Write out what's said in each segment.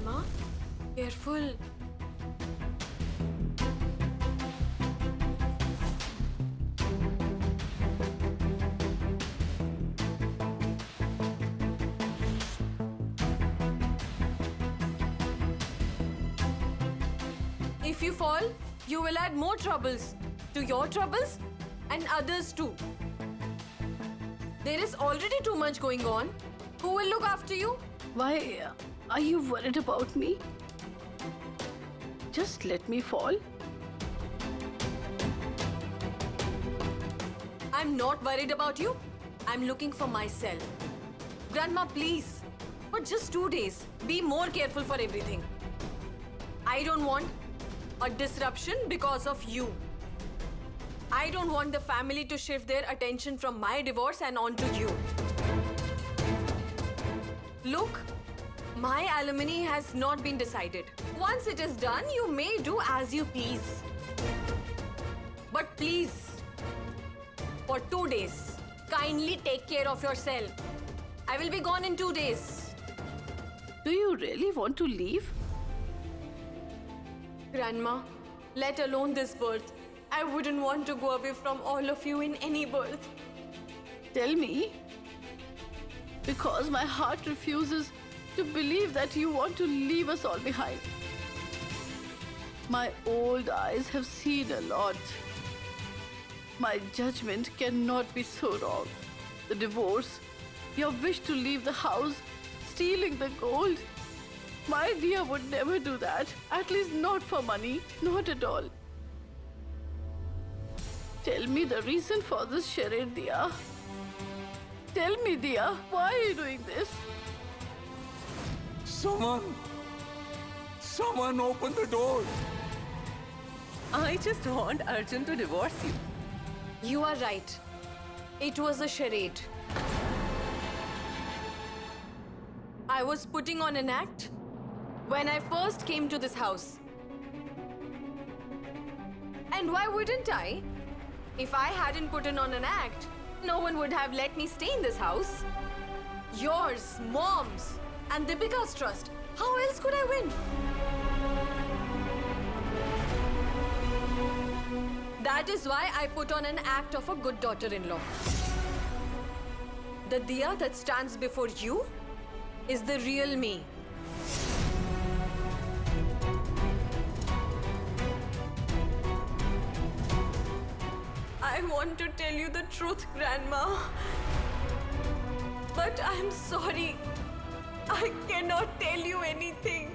Grandma, careful. If you fall, you will add more troubles to your troubles and others too. There is already too much going on. Who will look after you? Why are you worried about me? Just let me fall. I'm not worried about you. I'm looking for myself. Grandma, please. For just 2 days, be more careful for everything. I don't want a disruption because of you. I don't want the family to shift their attention from my divorce and onto you. Look, my alimony has not been decided. Once it is done, you may do as you please. But please, for 2 days, kindly take care of yourself. I will be gone in 2 days. Do you really want to leave? Grandma, let alone this birth, I wouldn't want to go away from all of you in any birth. Tell me. Because my heart refuses to believe that you want to leave us all behind. My old eyes have seen a lot. My judgment cannot be so wrong. The divorce, your wish to leave the house, stealing the gold. My dear would never do that. At least not for money. Not at all. Tell me the reason for this charade, Dia. Tell me, Dia, why are you doing this? Someone open the door. I just want Arjun to divorce you. You are right. It was a charade. I was putting on an act when I first came to this house. And why wouldn't I? If I hadn't put on an act, no one would have let me stay in this house. Yours, Mom's, and Deepika's trust. How else could I win? That is why I put on an act of a good daughter-in-law. The Dia that stands before you is the real me. I want to tell you the truth, Grandma. But I'm sorry. I cannot tell you anything.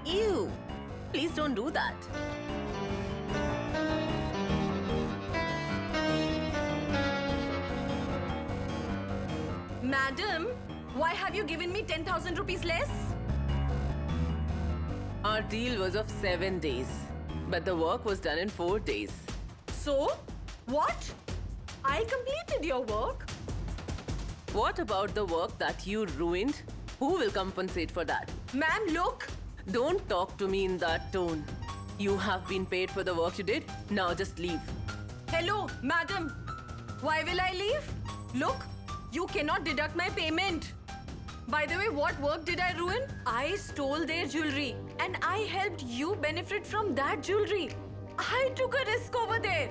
Ew! Please don't do that. Madam, why have you given me 10,000 rupees less? Our deal was of 7 days, but the work was done in 4 days. So, what? I completed your work. What about the work that you ruined? Who will compensate for that? Ma'am, look. Don't talk to me in that tone. You have been paid for the work you did. Now just leave. Hello, madam. Why will I leave? Look, you cannot deduct my payment. By the way, what work did I ruin? I stole their jewelry and I helped you benefit from that jewelry. I took a risk over there.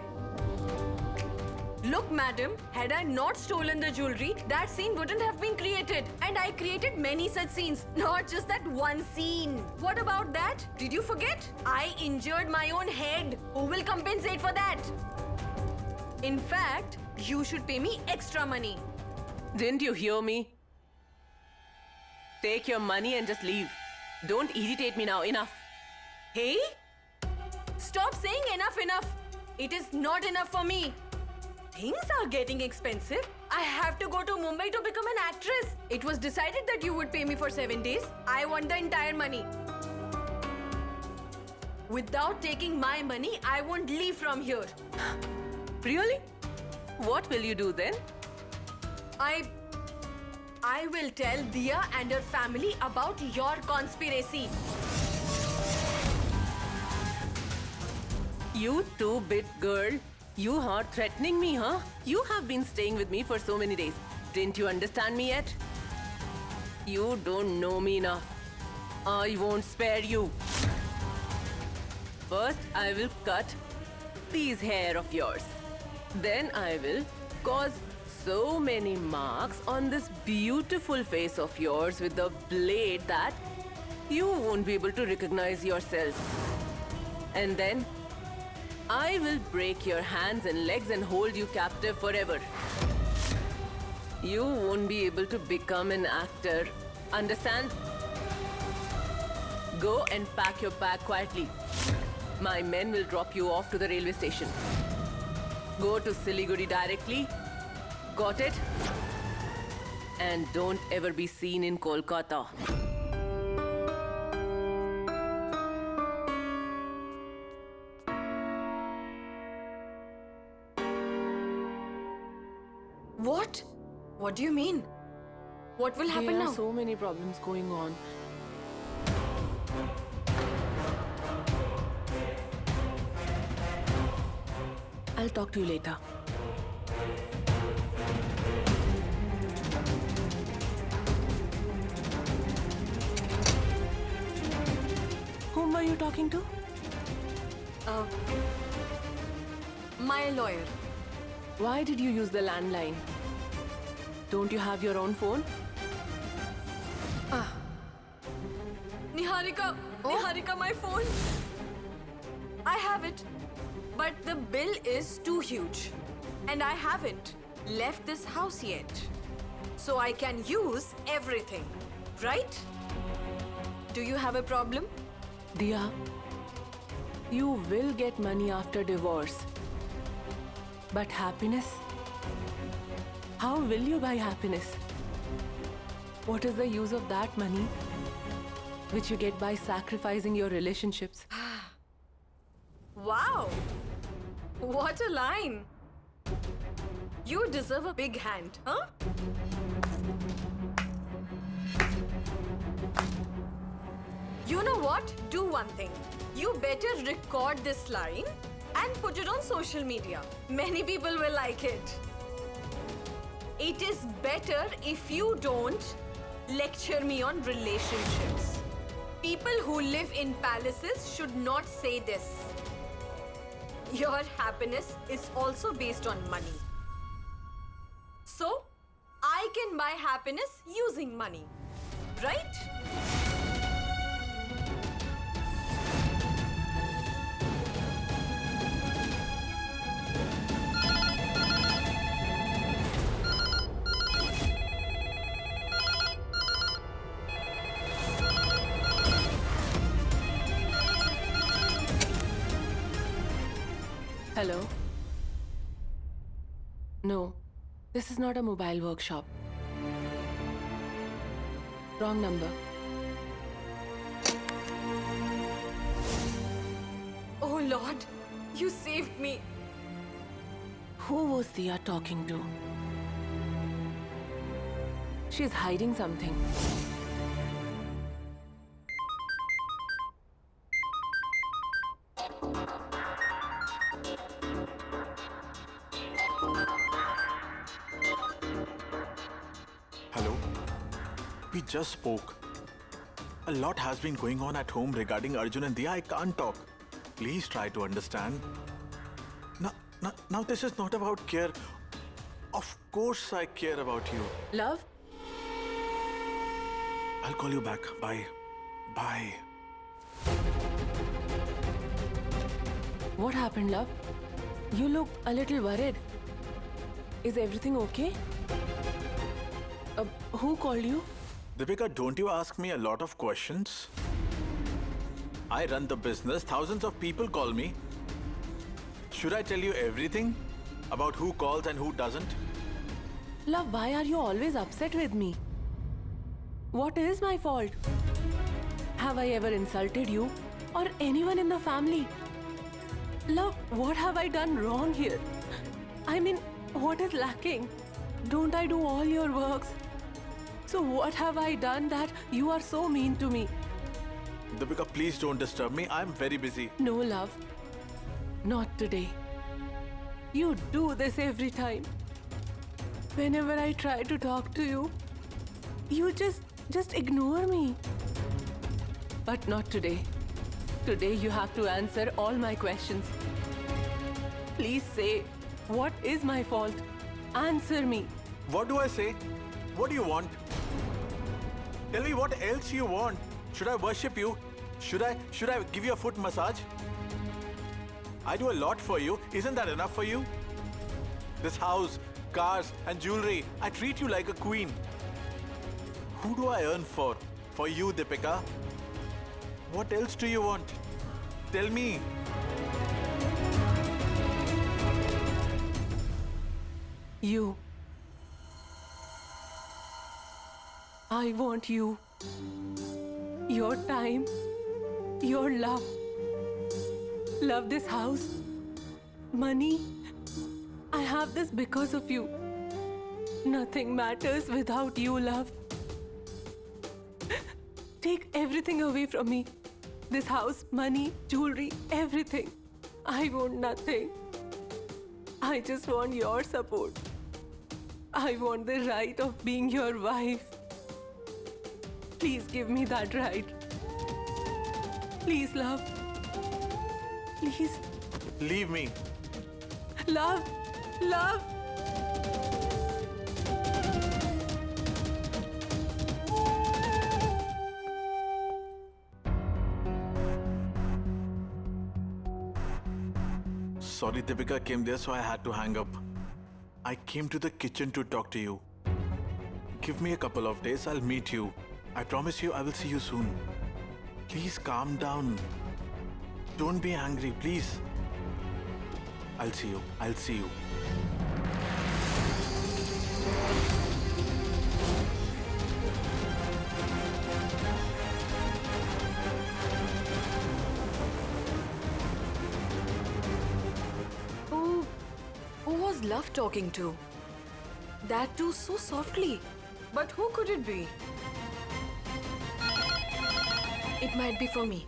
Look, madam, had I not stolen the jewelry, that scene wouldn't have been created. And I created many such scenes, not just that one scene. What about that? Did you forget? I injured my own head. Who will compensate for that? In fact, you should pay me extra money. Didn't you hear me? Take your money and just leave. Don't irritate me now. Enough. Hey? Stop saying enough. It is not enough for me. Things are getting expensive. I have to go to Mumbai to become an actress. It was decided that you would pay me for 7 days. I want the entire money. Without taking my money, I won't leave from here. Really? What will you do then? I will tell Dia and her family about your conspiracy. You two-bit girl. You are threatening me, huh? You have been staying with me for so many days. Didn't you understand me yet? You don't know me enough. I won't spare you. First, I will cut these hair of yours. Then I will cause so many marks on this beautiful face of yours with the blade that you won't be able to recognize yourself. And then I will break your hands and legs and hold you captive forever. You won't be able to become an actor. Understand? Go and pack your bag quietly. My men will drop you off to the railway station. Go to Siliguri directly. Got it? And don't ever be seen in Kolkata. What? What do you mean? What will happen There now? are so many problems going on. I'll talk to you later. Whom are you talking to? Uh, my lawyer. Why did you use the landline? Don't you have your own phone? Niharika, Niharika, my phone. I have it. But the bill is too huge. And I haven't left this house yet. So I can use everything. Right? Do you have a problem? Dia, you will get money after divorce. But happiness? How will you buy happiness? What is the use of that money which you get by sacrificing your relationships? Wow! What a line! You deserve a big hand, huh? You know what? Do one thing. You better record this line and put it on social media. Many people will like it. It is better if you don't lecture me on relationships. People who live in palaces should not say this. Your happiness is also based on money. So, I can buy happiness using money. Right? Hello? No, this is not a mobile workshop. Wrong number. Oh Lord, you saved me. Who was Dia talking to? She's hiding something. Hello? We just spoke. A lot has been going on at home regarding Arjun and Dia. I can't talk. Please try to understand. Now this is not about care. Of course I care about you. Love? I'll call you back. Bye. Bye. What happened, love? You look a little worried. Is everything okay? Who called you? Deepika, don't you ask me a lot of questions? I run the business. Thousands of people call me. Should I tell you everything about who calls and who doesn't? Love, why are you always upset with me? What is my fault? Have I ever insulted you or anyone in the family? Love, what have I done wrong here? I mean, what is lacking? Don't I do all your works? So what have I done that you are so mean to me? Deepika, please don't disturb me. I'm very busy. No, love. Not today. You do this every time. Whenever I try to talk to you, you just ignore me. But not today. Today you have to answer all my questions. Please say, what is my fault? Answer me. What do I say? What do you want? Tell me what else you want. Should I worship you? Should I give you a foot massage? I do a lot for you. Isn't that enough for you? This house, cars and jewelry. I treat you like a queen. Who do I earn for? For you, Deepika. What else do you want? Tell me. You. I want you. Your time. Your love. Love this house. Money. I have this because of you. Nothing matters without you, love. Take everything away from me. This house, money, jewelry, everything. I want nothing. I just want your support. I want the right of being your wife. Please give me that right. Please, love. Please. Leave me. Love. Love. Sorry, Deepika came there, so I had to hang up. I came to the kitchen to talk to you. Give me a couple of days, I'll meet you. I promise you, I will see you soon. Please calm down. Don't be angry, please. I'll see you. I'll see you. Who was Love talking to? That too so softly. But who could it be? It might be for me.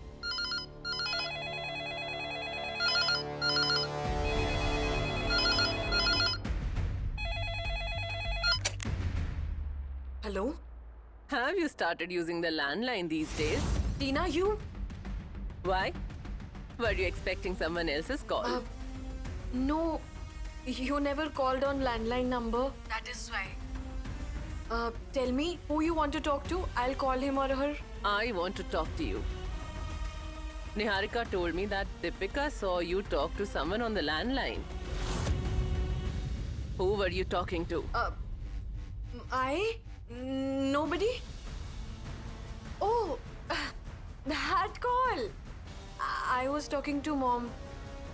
Hello? Have you started using the landline these days? Tina, you? Why? Were you expecting someone else's call? No. You never called on landline number. That is why. Tell me who you want to talk to. I'll call him or her. I want to talk to you. Niharika told me that Deepika saw you talk to someone on the landline. Who were you talking to? Nobody? Oh, that call. I was talking to Mom.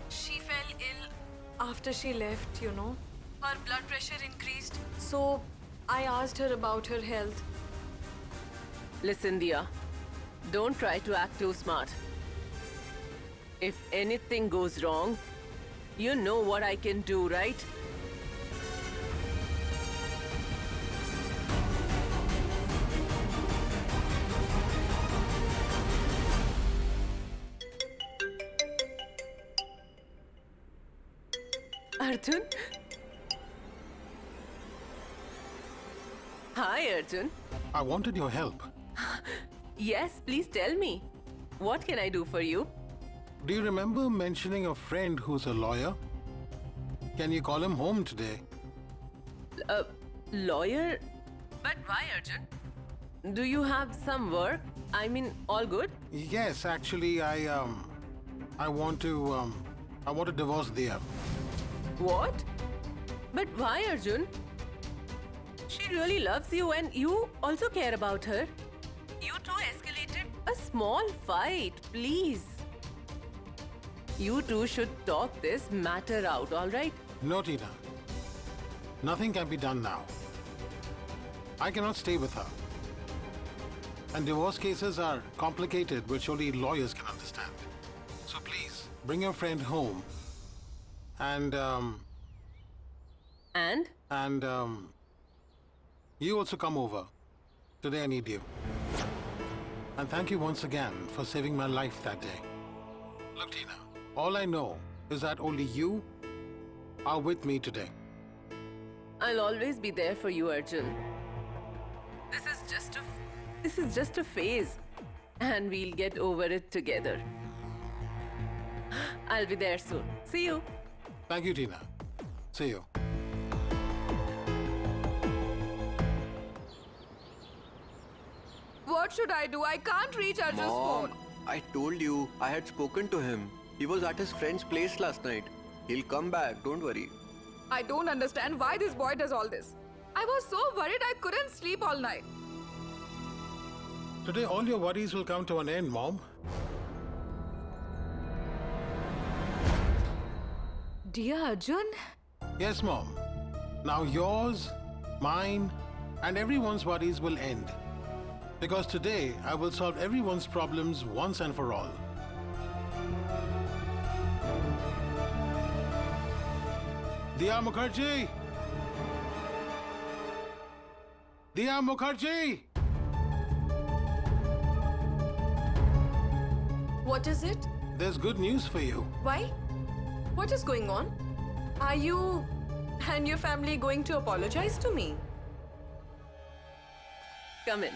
She fell ill after she left, you know. Her blood pressure increased. So I asked her about her health. Listen, Dia. Don't try to act too smart. If anything goes wrong, you know what I can do, right? Arjun? Hi, Arjun. I wanted your help. Yes, please tell me. What can I do for you? Do you remember mentioning a friend who's a lawyer? Can you call him home today? Lawyer? But why, Arjun? Do you have some work? I mean, all good? Yes, actually, I want to divorce Dia. What? But why, Arjun? She really loves you and you also care about her. You two escalated a small fight, please. You two should talk this matter out, all right? No, Tina. Nothing can be done now. I cannot stay with her. And divorce cases are complicated, which only lawyers can understand. So please, bring your friend home. And you also come over. Today I need you. And thank you once again for saving my life that day. Look, Tina, all I know is that only you are with me today. I'll always be there for you, Arjun. This is just a phase, and we'll get over it together. I'll be there soon. See you. Thank you, Tina. See you. What should I do? I can't reach Arjun's Mom, phone. I told you I had spoken to him. He was at his friend's place last night. He'll come back, don't worry. I don't understand why this boy does all this. I was so worried I couldn't sleep all night. Today, all your worries will come to an end, Mom. Dear Arjun, Yes, Mom. Now yours, mine, and everyone's worries will end. Because today, I will solve everyone's problems once and for all. Diya Mukherjee! Diya Mukherjee! What is it? There's good news for you. Why? What is going on? Are you and your family going to apologize to me? Come in.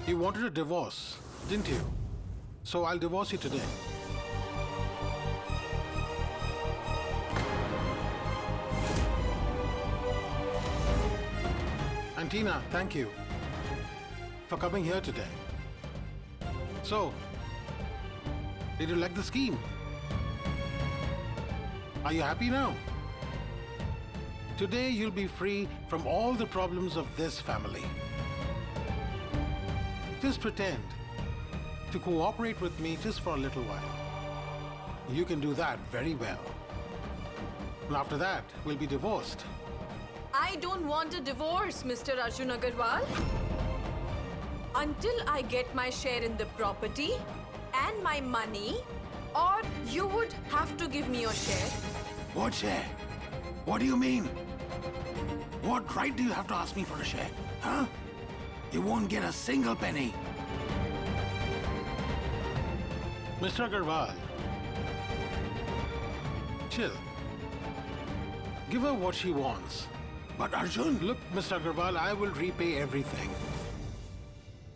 You wanted a divorce, didn't you? So I'll divorce you today. And Tina, thank you for coming here today. So, did you like the scheme? Are you happy now? Today you'll be free from all the problems of this family. Just pretend to cooperate with me just for a little while. You can do that very well. And after that, we'll be divorced. I don't want a divorce, Mr. Arjun Agarwal. Until I get my share in the property and my money, or you would have to give me your share. What share? What do you mean? What right do you have to ask me for a share? Huh? You won't get a single penny. Mr. Agarwal, chill. Give her what she wants. But Arjun, look, Mr. Agarwal, I will repay everything.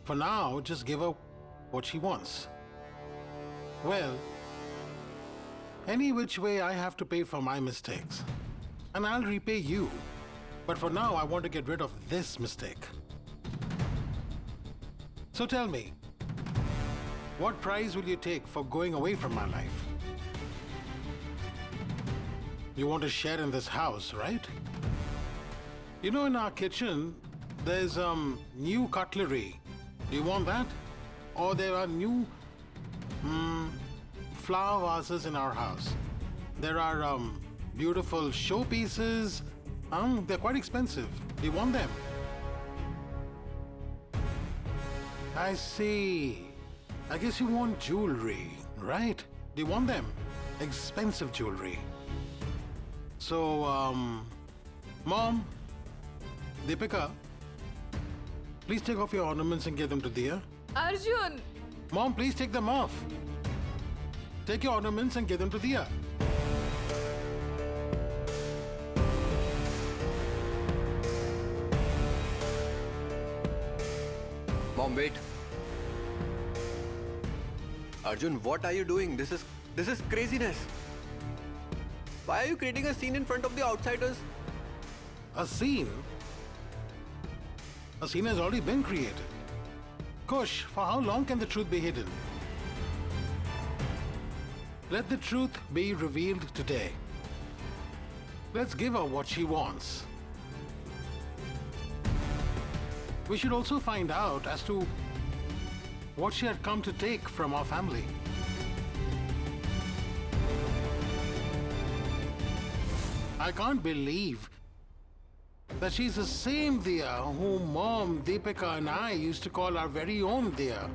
For now, just give her what she wants. Well, any which way I have to pay for my mistakes. And I'll repay you. But for now, I want to get rid of this mistake. So tell me, what price will you take for going away from my life? You want to share in this house, right? You know, in our kitchen, there's new cutlery. Do you want that? Or there are new flower vases in our house. There are beautiful showpieces. They're quite expensive. Do you want them? I see. I guess you want jewelry, right? Do you want them? Expensive jewelry. So, Mom, Deepika, please take off your ornaments and give them to Diya. Arjun! Mom, please take them off. Take your ornaments and give them to Diya. Mom, wait. Arjun, what are you doing? This is craziness. Why are you creating a scene in front of the outsiders? A scene? A scene has already been created. Kush, for how long can the truth be hidden? Let the truth be revealed today. Let's give her what she wants. We should also find out as to what she had come to take from our family. I can't believe that she's the same Diya whom Mom, Deepika and I used to call our very own Diya.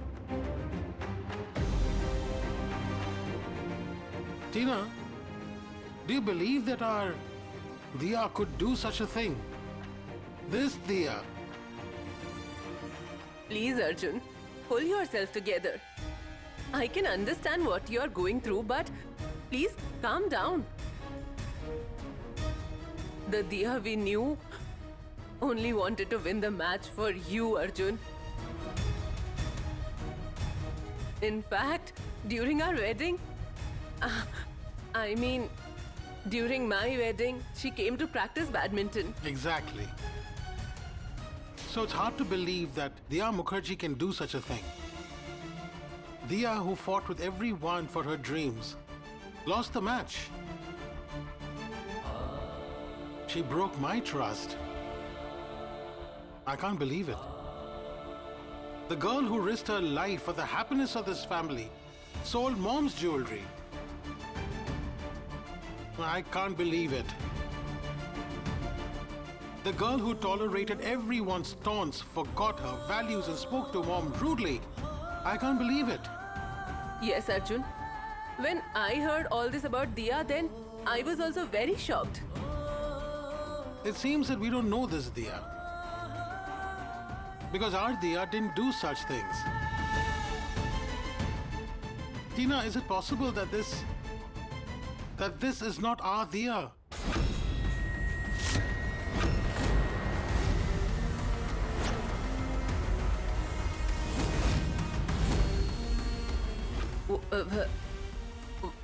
Tina, Do you believe that our Diya could do such a thing? This Diya. Please, Arjun, pull yourself together. I can understand what you're going through, but please calm down. The Diya we knew only wanted to win the match for you, Arjun. In fact, during our wedding, during my wedding, she came to practice badminton. Exactly. So it's hard to believe that Diya Mukherjee can do such a thing. Diya, who fought with everyone for her dreams, lost the match. She broke my trust. I can't believe it. The girl who risked her life for the happiness of this family sold mom's jewelry. I can't believe it. The girl who tolerated everyone's taunts, forgot her values and spoke to mom rudely. I can't believe it. Yes, Arjun. When I heard all this about Diya, then I was also very shocked. It seems that we don't know this Diya. Because our Diya didn't do such things. Tina, is it possible that this is not our Diya?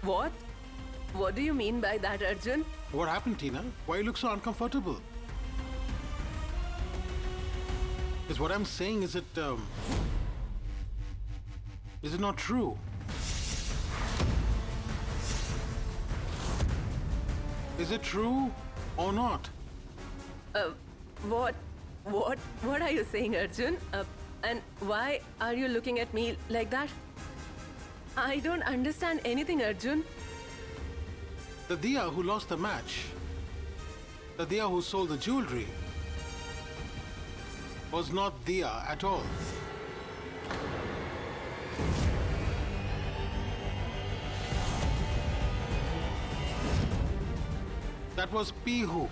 What? What do you mean by that, Arjun? What happened, Tina? Why you look so uncomfortable? Is what I'm saying, is it not true? Is it true or not? What are you saying, Arjun? And why are you looking at me like that? I don't understand anything, Arjun. The Diya who lost the match, the Diya who sold the jewelry, was not Diya at all. That was Pihu.